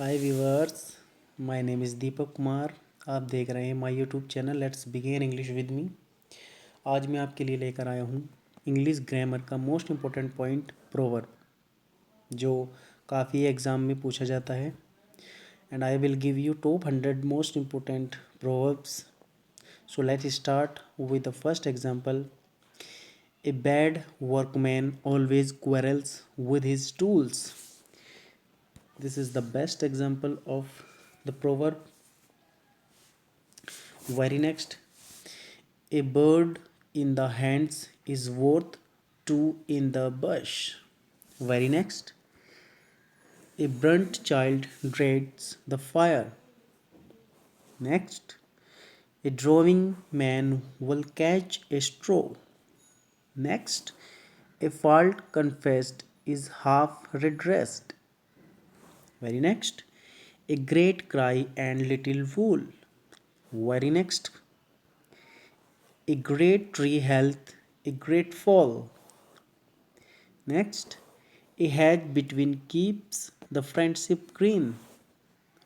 Hi viewers, my name is Deepak Kumar. आप देख रहे हैं my YouTube channel let's begin English with me. आज मैं आपके लिए लेकर आया हूँ इंग्लिश ग्रामर का मोस्ट इम्पोर्टेंट पॉइंट प्रोवर्ब, जो काफ़ी एग्ज़ाम में पूछा जाता है। And I will give you top 100 most important proverbs. So let's start with the first example. A bad workman always quarrels with his tools. This is the best example of the proverb. Very next, a bird in the hands is worth two in the bush. Very next, a burnt child dreads the fire. Next, a drawing man will catch a straw. Next, a fault confessed is half redressed. Very next, a great cry and little wool. Very next, a great tree health, a great fall. Next, a hedge between keeps the friendship green.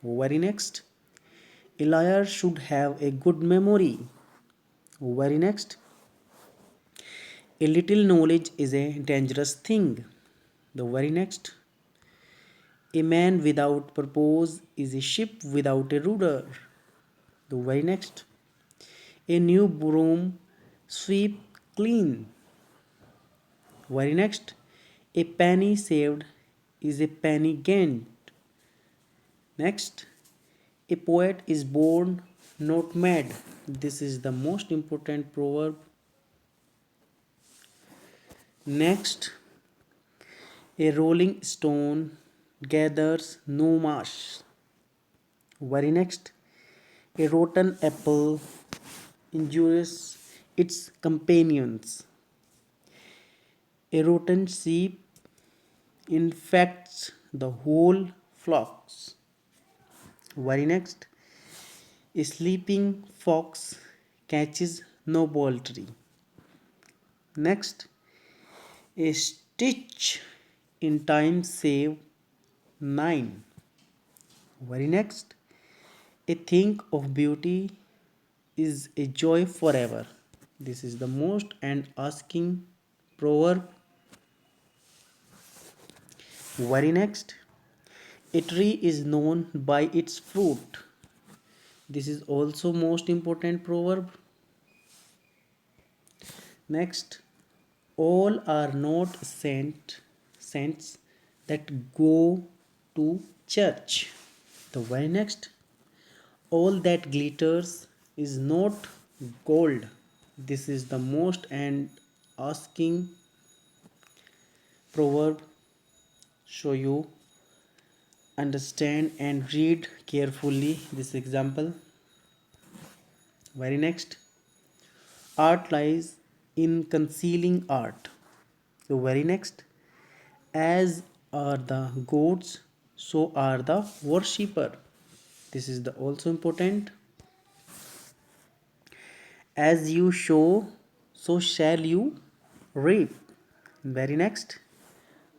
Very next, a liar should have a good memory. Very next, a little knowledge is a dangerous thing. The very next, a man without purpose is a ship without a rudder. The very next, a new broom sweep clean. Very next, a penny saved is a penny gained. Next, a poet is born, not mad. This is the most important proverb. Next, a rolling stone gathers no moss. Very next, a rotten apple injures its companions. A rotten sheep infects the whole flocks. Very next, a sleeping fox catches no poultry. Next, a stitch in time save 9. Very next, a thing of beauty is a joy forever. This is the most and asking proverb. Very next, a tree is known by its fruit. This is also most important proverb. Next, all are not saints that go to church. The very next, all that glitters is not gold. This is the most and asking proverb. So you understand and read carefully this example. Very next, art lies in concealing art. So very next, as are the gods, so are the worshipper. This is the also important. As you sow, so shall you reap. Very next,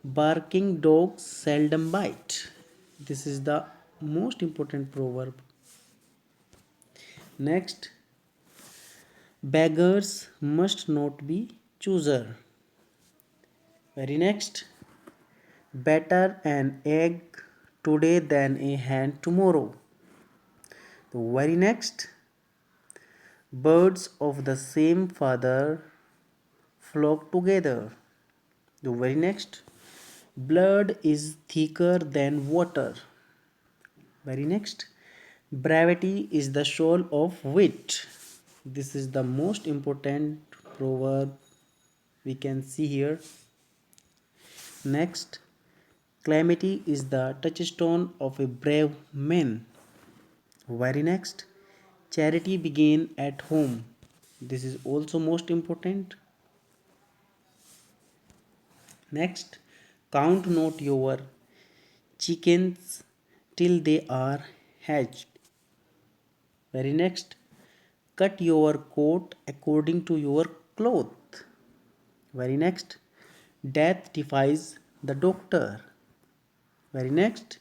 barking dogs seldom bite. This is the most important proverb. Next, beggars must not be chooser. Very next, better an egg today than a hen tomorrow. The very next, birds of the same father flock together. The very next, blood is thicker than water. Very next, brevity is the soul of wit. This is the most important proverb we can see here. Next, calamity is the touchstone of a brave man. Very next, charity begin at home. This is also most important. Next, count not your chickens till they are hatched. Very next, cut your coat according to your cloth. Very next, death defies the doctor. Very next,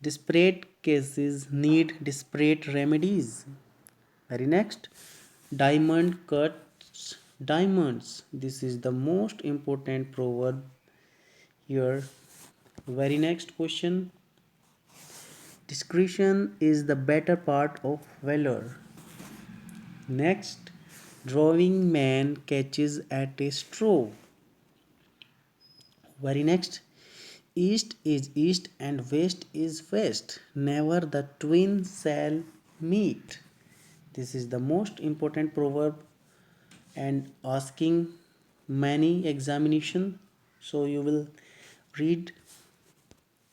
Desperate cases need desperate remedies. Very next, diamond cuts diamonds. This is the most important proverb here. Very next question, discretion is the better part of valor. Next, drawing man catches at a straw. Very next, east is east and west is west. Never the twin shall meet. This is the most important proverb and asking many examination. So you will read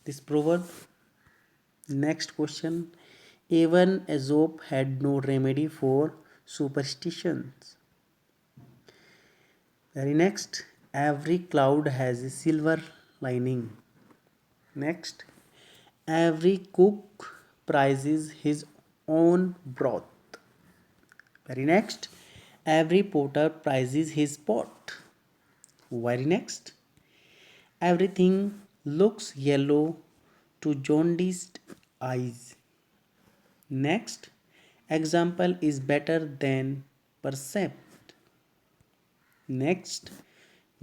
this proverb. Next question. Even Aesop had no remedy for superstitions. Very next. Every cloud has a silver lining. Next. Every cook prizes his own broth. Very next. Every potter prizes his pot. Very next. Everything looks yellow to jaundiced eyes. Next. Example is better than percept. Next.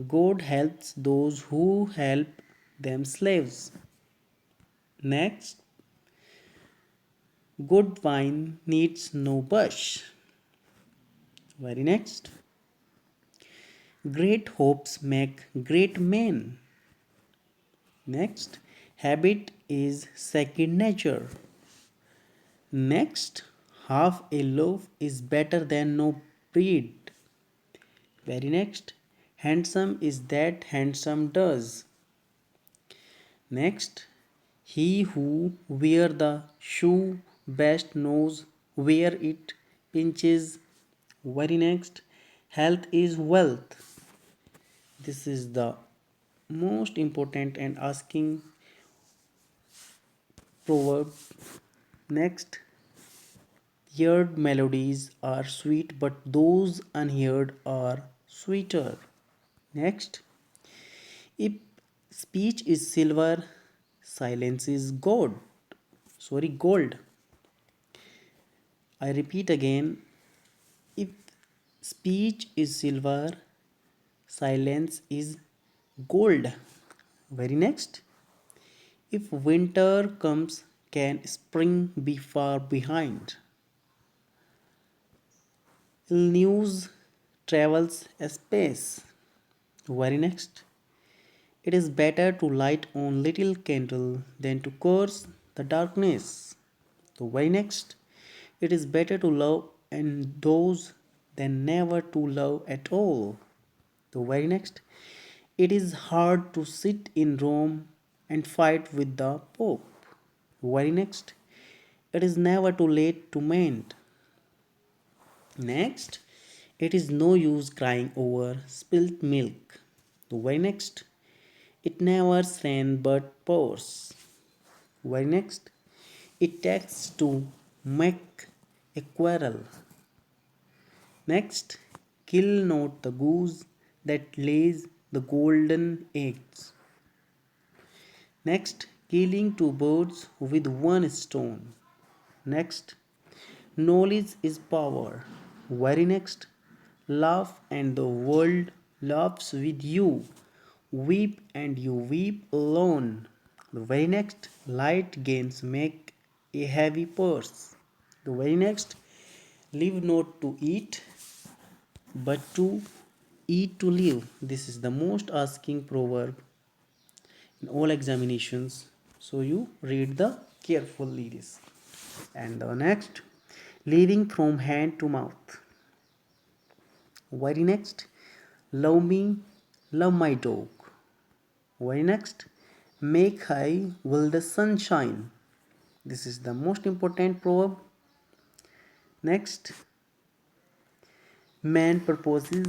God helps those who help themselves. Next. Good wine needs no bush. Very next. Great hopes make great men. Next. Habit is second nature. Next. Half a loaf is better than no bread. Very next. Handsome is that handsome does. Next. He who wear the shoe best knows where it pinches. Very next. Health is wealth. This is the most important and asking proverb. Next. Heard melodies are sweet, but those unheard are sweeter. Next. If speech is silver, silence is gold. Sorry, gold. I repeat again. If speech is silver, silence is gold. Very next. If winter comes, can spring be far behind? News travels a space. Very next. It is better to light on little candle than to curse the darkness. The very next. It is better to love and those than never to love at all. The very next. It is hard to sit in Rome and fight with the Pope. The very next. It is never too late to mend. Next. It is no use crying over spilt milk. The very next. It never rains but pours. Very next. It takes to make a quarrel. Next. Kill not the goose that lays the golden eggs. Next. Killing two birds with one stone. Next. Knowledge is power. Very next. Laugh and the world laughs with you. Weep and you weep alone. The very next. Light gains make a heavy purse. The very next. Live not to eat, but to eat to live. This is the most asking proverb in all examinations. So you read the carefully this. And the next, living from hand to mouth. Very next, love me, love my dog. Very next, make high will the sun shine. This is the most important proverb. Next, man proposes,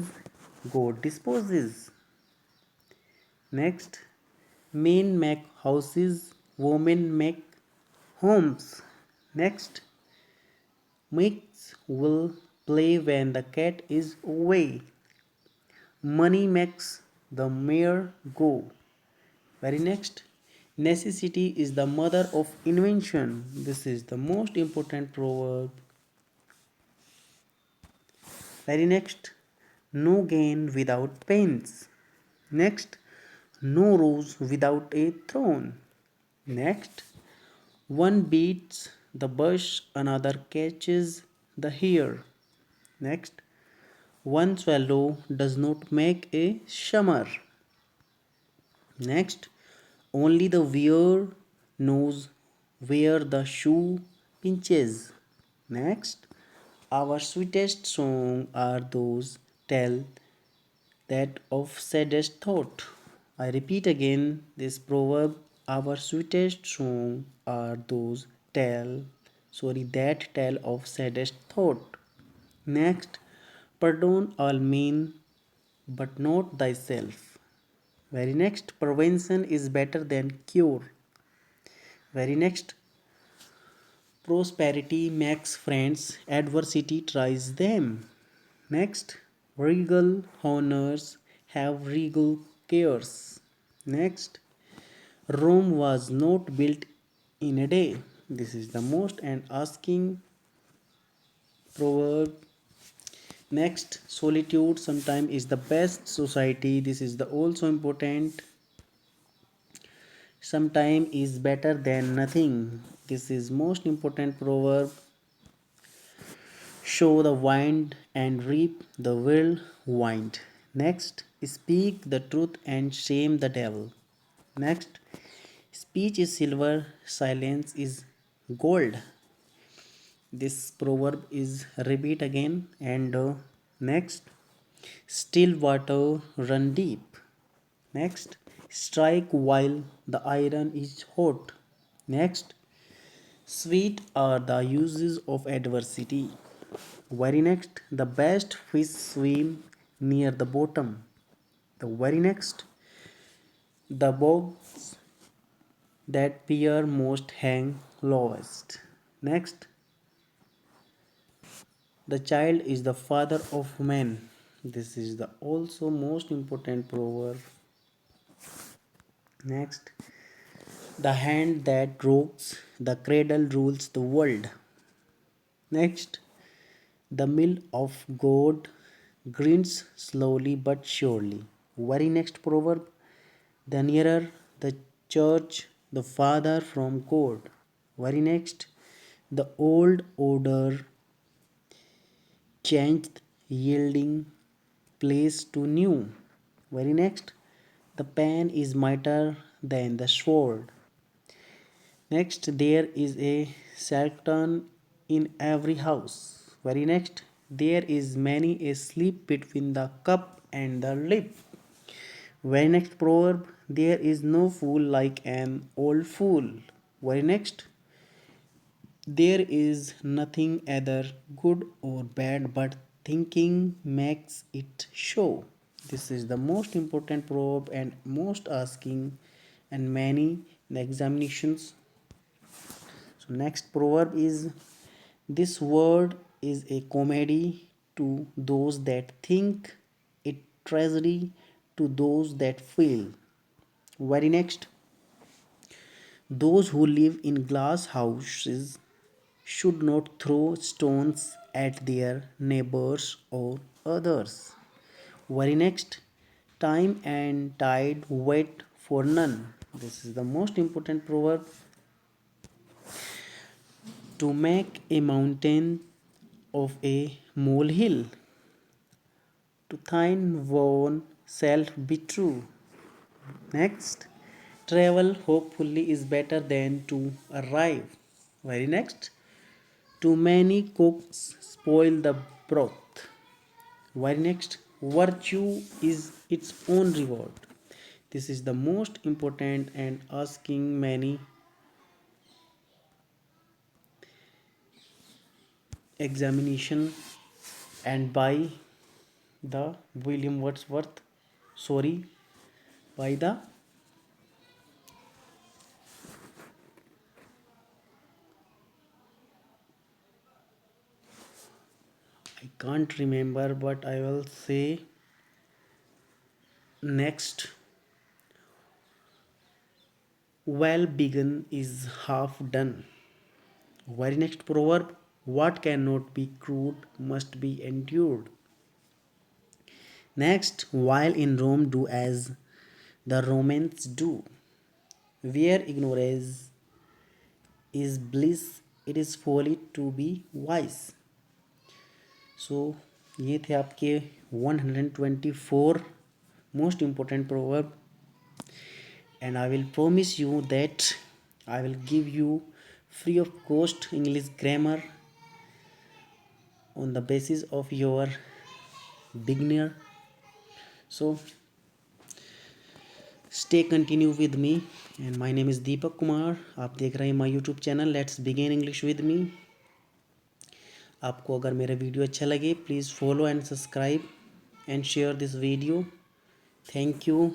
God disposes. Next, men make houses, women make homes. Next, mice will play when the cat is away. Money makes the mare go. Very next, Necessity is the mother of invention. This is the most important proverb. Very next, no gain without pains. Next, no rose without a throne. Next, one beats the bush, another catches the hare. Next, one swallow does not make a summer. Next, only the wearer knows where the shoe pinches. Next, our sweetest song are those tell that of saddest thought. I repeat again this proverb. Our sweetest song are those that tell of saddest thought. Next, pardon all mean, but not thyself. Very next, prevention is better than cure. Very next, prosperity makes friends, adversity tries them. Next, regal honors have regal cares. Next, Rome was not built in a day. This is the most and asking proverb. Next, solitude sometimes is the best society. This is the also important. Sometime is better than nothing. This is most important proverb. Show the wind and reap the whirlwind. Next, speak the truth and shame the devil. Next, speech is silver, silence is gold. This proverb is repeat again and next, still water run deep. Next, strike while the iron is hot. Next, sweet are the uses of adversity. Very next, the best fish swim near the bottom. The very next, the bogs that peer most hang lowest. Next, the child is the father of man. This is the also most important proverb. Next, the hand that rocks the cradle rules the world. Next, the mill of God grinds slowly but surely. Very next proverb, the nearer the church, the farther from God. Very next, the old order changed, yielding place to new. Very next, the pen is mightier than the sword. Next, there is a Satan in every house. Very next, there is many a sleep between the cup and the lip. Very next proverb, there is no fool like an old fool. Very next, there is nothing either good or bad, but thinking makes it show. This is the most important proverb and most asking and many in the examinations. So next proverb is this word is a comedy to those that think, a tragedy to those that feel. Very next, those who live in glass houses should not throw stones at their neighbors or others. Very next, time and tide wait for none. This is the most important proverb. To make a mountain of a molehill, to thine own self be true. Next, travel hopefully is better than to arrive. Very next, too many cooks spoil the broth. Very next, virtue is its own reward. This is the most important and asking many examination and by the William Wordsworth. Sorry, by the I can't remember, but I will say next well begun is half done. Very next proverb, what cannot be crude must be endured. Next, while in Rome, do as the Romans do. Where ignorance is bliss, it is folly to be wise. सो ये थे आपके 124 most important proverb and I will promise you that I will give you free of cost English grammar on the basis of your beginner. So stay continue with me and my name is Deepak Kumar. आप देख रहे हैं my YouTube channel let's begin English with मी. आपको अगर मेरा video अच्छा लगे please follow and subscribe and share this video. Thank you.